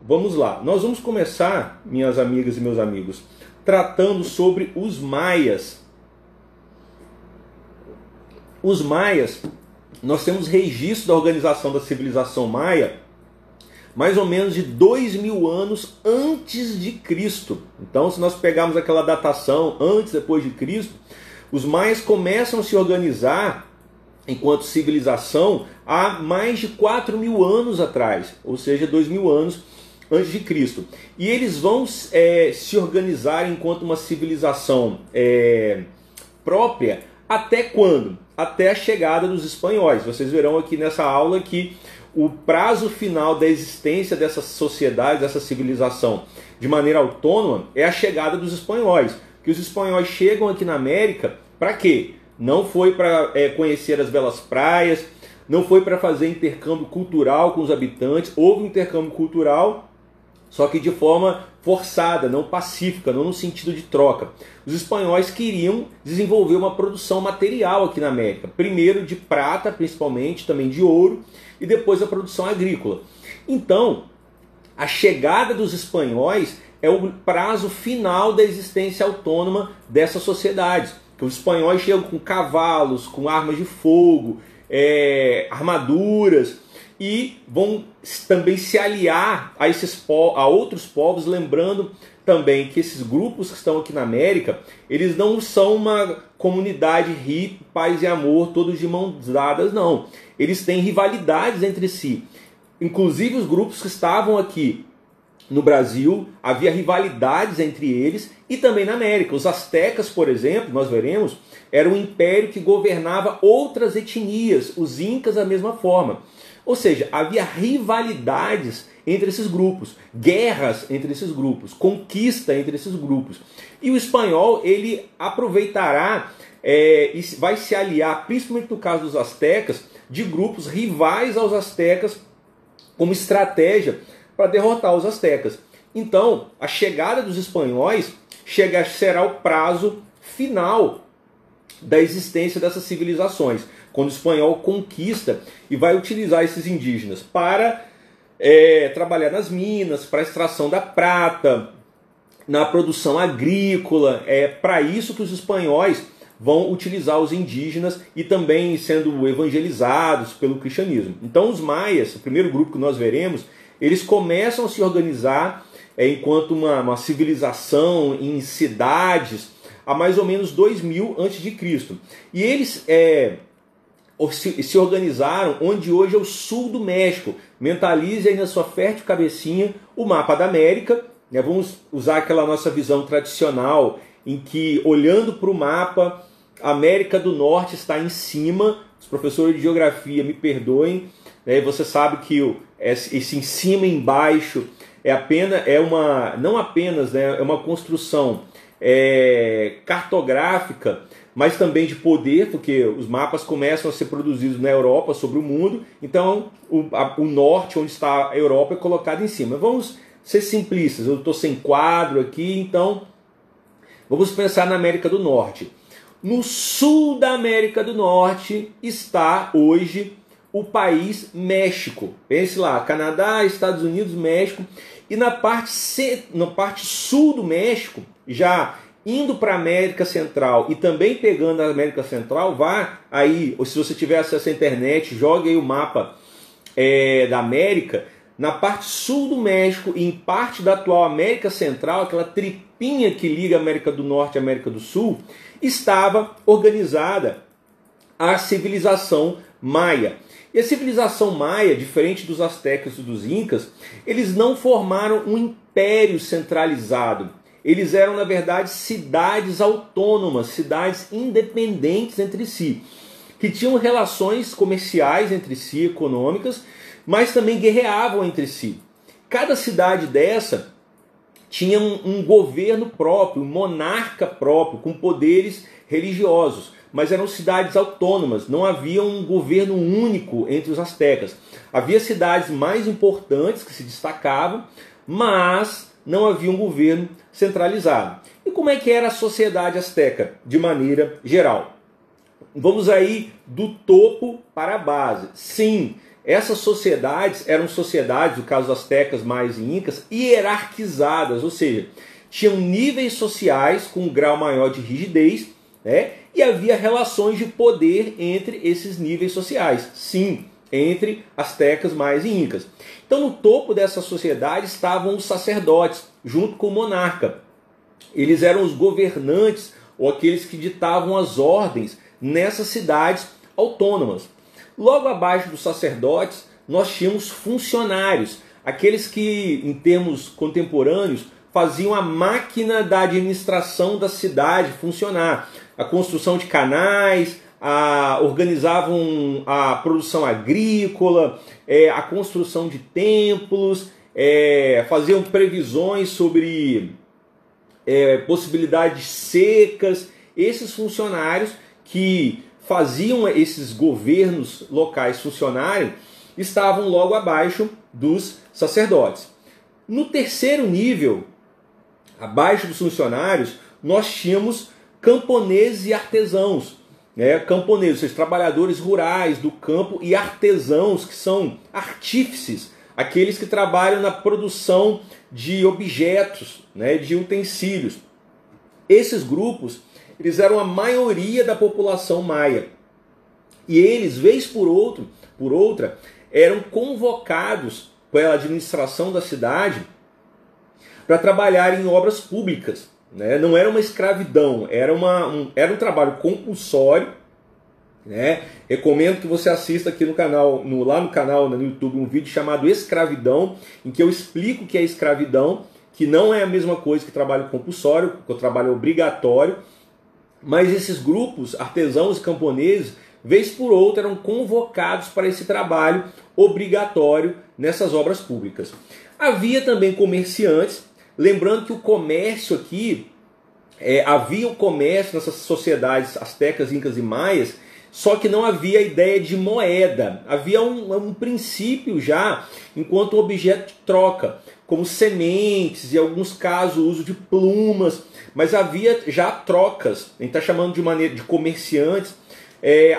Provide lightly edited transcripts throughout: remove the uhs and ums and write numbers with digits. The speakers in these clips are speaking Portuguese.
vamos lá. Nós vamos começar, minhas amigas e meus amigos, tratando sobre os maias. Os maias, nós temos registro da organização da civilização maia mais ou menos de 2000 anos antes de Cristo. Então, se nós pegarmos aquela datação antes e depois de Cristo, os maias começam a se organizar enquanto civilização há mais de 4.000 anos atrás, ou seja, 2000 anos antes de Cristo. E eles vão se organizar enquanto uma civilização própria até quando? Até a chegada dos espanhóis. Vocês verão aqui nessa aula que o prazo final da existência dessa sociedade, dessa civilização de maneira autônoma é a chegada dos espanhóis. Que os espanhóis chegam aqui na América para quê? Não foi para conhecer as belas praias, não foi para fazer intercâmbio cultural com os habitantes. Houve um intercâmbio cultural, só que de forma forçada, não pacífica, não no sentido de troca. Os espanhóis queriam desenvolver uma produção material aqui na América. Primeiro de prata, principalmente, também de ouro, e depois a produção agrícola. Então, a chegada dos espanhóis é o prazo final da existência autônoma dessas sociedades. Os espanhóis chegam com cavalos, com armas de fogo, armaduras, e vão também se aliar a outros povos, lembrando também que esses grupos que estão aqui na América, eles não são uma comunidade hippie, paz e amor, todos de mãos dadas, não. Eles têm rivalidades entre si. Inclusive os grupos que estavam aqui no Brasil, havia rivalidades entre eles e também na América. Os astecas, por exemplo, nós veremos, era um império que governava outras etnias, os incas da mesma forma. Ou seja, havia rivalidades entre esses grupos, guerras entre esses grupos, conquista entre esses grupos. E o espanhol, ele aproveitará e vai se aliar, principalmente no caso dos astecas, de grupos rivais aos astecas como estratégia para derrotar os astecas. Então, a chegada dos espanhóis será o prazo final da existência dessas civilizações, quando o espanhol conquista e vai utilizar esses indígenas para trabalhar nas minas, para a extração da prata, na produção agrícola. É para isso que os espanhóis vão utilizar os indígenas e também sendo evangelizados pelo cristianismo. Então os maias, o primeiro grupo que nós veremos, eles começam a se organizar enquanto uma civilização em cidades há mais ou menos 2000 a.C. E eles se organizaram onde hoje é o sul do México. Mentalize aí na sua fértil cabecinha o mapa da América. Vamos usar aquela nossa visão tradicional em que, olhando para o mapa, a América do Norte está em cima. Os professores de geografia me perdoem, você sabe que esse em cima e embaixo não apenas é uma construção cartográfica, mas também de poder, porque os mapas começam a ser produzidos na Europa sobre o mundo. Então o norte, onde está a Europa, é colocado em cima. Vamos ser simplistas, eu estou sem quadro aqui, então vamos pensar na América do Norte. No sul da América do Norte está hoje o país México. Pense lá, Canadá, Estados Unidos, México. E na parte sul do México, já indo para a América Central e também pegando a América Central, vá aí, ou se você tiver acesso à internet, jogue aí o mapa da América. Na parte sul do México e em parte da atual América Central, aquela tripinha que liga a América do Norte e a América do Sul, estava organizada a civilização maia. E a civilização maia, diferente dos astecas e dos incas, eles não formaram um império centralizado. Eles eram, na verdade, cidades autônomas, cidades independentes entre si, que tinham relações comerciais entre si, econômicas, mas também guerreavam entre si. Cada cidade dessa tinha um governo próprio, um monarca próprio, com poderes religiosos, mas eram cidades autônomas, não havia um governo único entre os astecas. Havia cidades mais importantes que se destacavam, mas não havia um governo centralizado. E como é que era a sociedade asteca, de maneira geral? Vamos aí do topo para a base. Sim, essas sociedades eram sociedades, no caso astecas, maias e incas, hierarquizadas, ou seja, tinham níveis sociais com um grau maior de rigidez, né? E havia relações de poder entre esses níveis sociais, sim, entre astecas, maias e incas. Então, no topo dessa sociedade estavam os sacerdotes, junto com o monarca. Eles eram os governantes ou aqueles que ditavam as ordens nessas cidades autônomas. Logo abaixo dos sacerdotes, nós tínhamos funcionários, aqueles que, em termos contemporâneos, faziam a máquina da administração da cidade funcionar. A construção de canais, organizavam a produção agrícola, a construção de templos, faziam previsões sobre possibilidades secas. Esses funcionários que faziam esses governos locais funcionarem estavam logo abaixo dos sacerdotes. No terceiro nível, abaixo dos funcionários, nós tínhamos camponeses e artesãos. Camponeses, seja, trabalhadores rurais do campo, e artesãos, que são artífices, aqueles que trabalham na produção de objetos, de utensílios. Esses grupos, eles eram a maioria da população maia. E eles, vez por outra, eram convocados pela administração da cidade para trabalhar em obras públicas. Não era uma escravidão, era um trabalho compulsório. Recomendo que você assista aqui no canal, lá no canal no YouTube, um vídeo chamado Escravidão, em que eu explico o que é escravidão, que não é a mesma coisa que trabalho compulsório, que o trabalho obrigatório. Mas esses grupos, artesãos e camponeses, vez por outra, eram convocados para esse trabalho obrigatório nessas obras públicas. Havia também comerciantes, lembrando que o comércio aqui, havia o comércio nessas sociedades astecas, incas e maias, só que não havia a ideia de moeda. Havia um princípio já, enquanto objeto de troca, como sementes e, em alguns casos, o uso de plumas. Mas havia já trocas, a gente está chamando de maneira de comerciantes,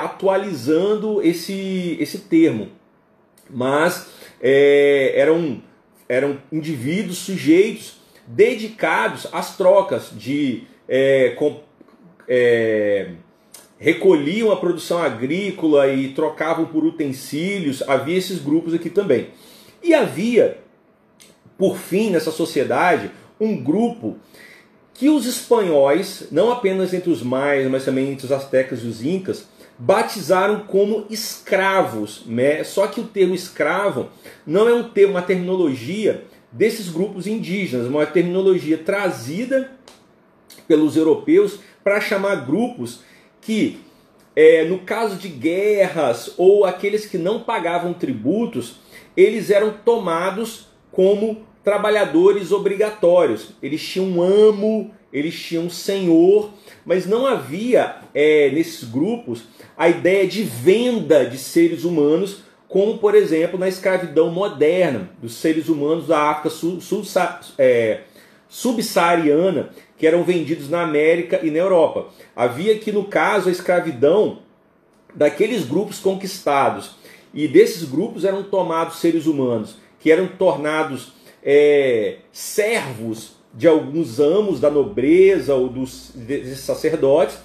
atualizando esse termo. Mas eram indivíduos sujeitos dedicados às trocas, recolhiam a produção agrícola e trocavam por utensílios. Havia esses grupos aqui também. E havia, por fim, nessa sociedade, um grupo que os espanhóis, não apenas entre os maias, mas também entre os astecas e os incas, batizaram como escravos. Só que o termo escravo não é uma terminologia desses grupos indígenas, uma terminologia trazida pelos europeus para chamar grupos que, no caso de guerras ou aqueles que não pagavam tributos, eles eram tomados como trabalhadores obrigatórios. Eles tinham um amo, eles tinham um senhor, mas não havia nesses grupos a ideia de venda de seres humanos, como, por exemplo, na escravidão moderna dos seres humanos da África subsaariana, que eram vendidos na América e na Europa. Havia aqui, no caso, a escravidão daqueles grupos conquistados. E desses grupos eram tomados seres humanos, que eram tornados servos de alguns amos da nobreza ou desses sacerdotes.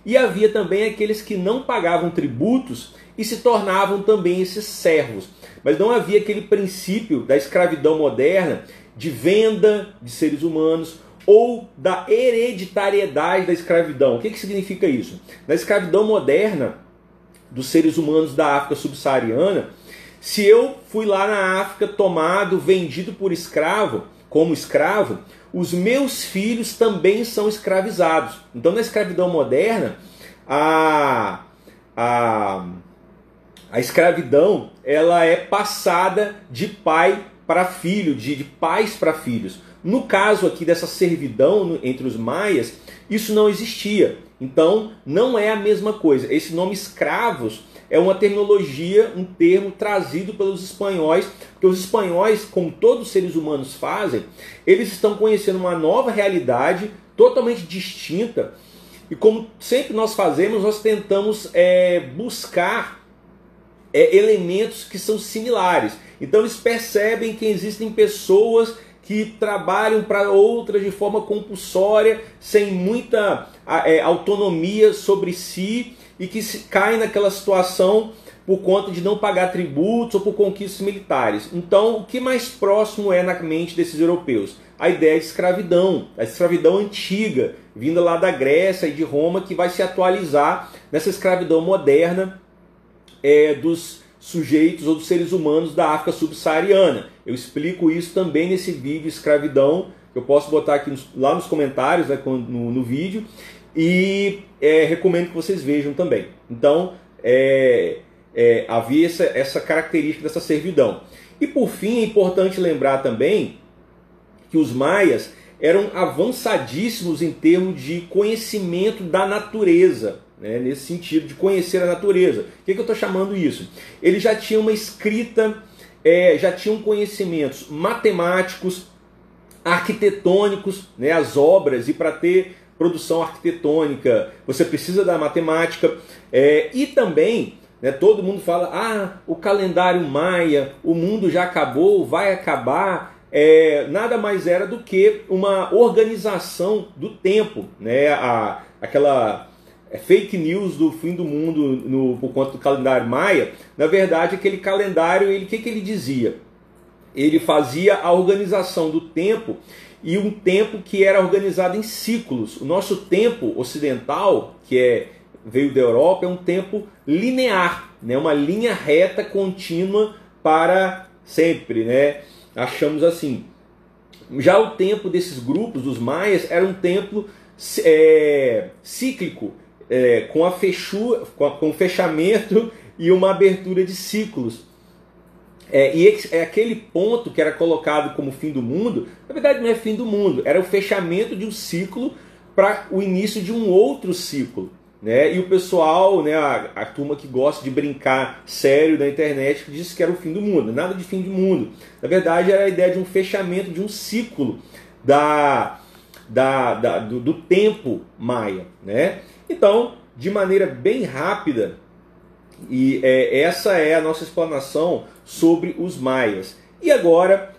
E havia também aqueles que não pagavam tributos e se tornavam também esses servos. Mas não havia aquele princípio da escravidão moderna de venda de seres humanos ou da hereditariedade da escravidão. O que significa isso? Na escravidão moderna dos seres humanos da África subsaariana, se eu fui lá na África tomado, vendido por escravo, como escravo, os meus filhos também são escravizados. Então, na escravidão moderna, a escravidão ela é passada de pai para filho, de pais para filhos. No caso aqui dessa servidão entre os maias, isso não existia. Então, não é a mesma coisa. Esse nome escravos é uma terminologia, um termo trazido pelos espanhóis, porque os espanhóis, como todos os seres humanos fazem, eles estão conhecendo uma nova realidade totalmente distinta. E como sempre nós fazemos, nós tentamos buscar elementos que são similares. Então eles percebem que existem pessoas que trabalham para outras de forma compulsória, sem muita autonomia sobre si, e que caem naquela situação por conta de não pagar tributos ou por conquistas militares. Então, o que mais próximo é na mente desses europeus? A ideia de escravidão, a escravidão antiga, vinda lá da Grécia e de Roma, que vai se atualizar nessa escravidão moderna dos sujeitos ou dos seres humanos da África subsaariana. Eu explico isso também nesse vídeo Escravidão, que eu posso botar aqui lá nos comentários, né, no vídeo, e recomendo que vocês vejam também. Então, havia essa característica dessa servidão. E por fim, é importante lembrar também que os maias eram avançadíssimos em termos de conhecimento da natureza, né? Nesse sentido de conhecer a natureza. O que eu estou chamando isso? Eles já tinham uma escrita, já tinham conhecimentos matemáticos, arquitetônicos, né? As obras, e para ter produção arquitetônica você precisa da matemática, e também, né, todo mundo fala, o calendário maia, o mundo já acabou, vai acabar. Nada mais era do que uma organização do tempo, né? Aquela fake news do fim do mundo por conta do calendário maia. Na verdade, aquele calendário, o que ele dizia? Ele fazia a organização do tempo, e um tempo que era organizado em ciclos. O nosso tempo ocidental, que veio da Europa, é um tempo linear, né? Uma linha reta contínua para sempre, né? Achamos assim. Já o tempo desses grupos, dos maias, era um tempo cíclico, com fechamento e uma abertura de ciclos. E aquele ponto que era colocado como fim do mundo, na verdade não é fim do mundo, era o fechamento de um ciclo para o início de um outro ciclo. Né? E o pessoal, né, a turma que gosta de brincar sério na internet, disse que era o fim do mundo. Nada de fim do mundo. Na verdade, era a ideia de um fechamento de um ciclo do tempo maia. Né? Então, de maneira bem rápida, e essa é a nossa explanação sobre os maias. E agora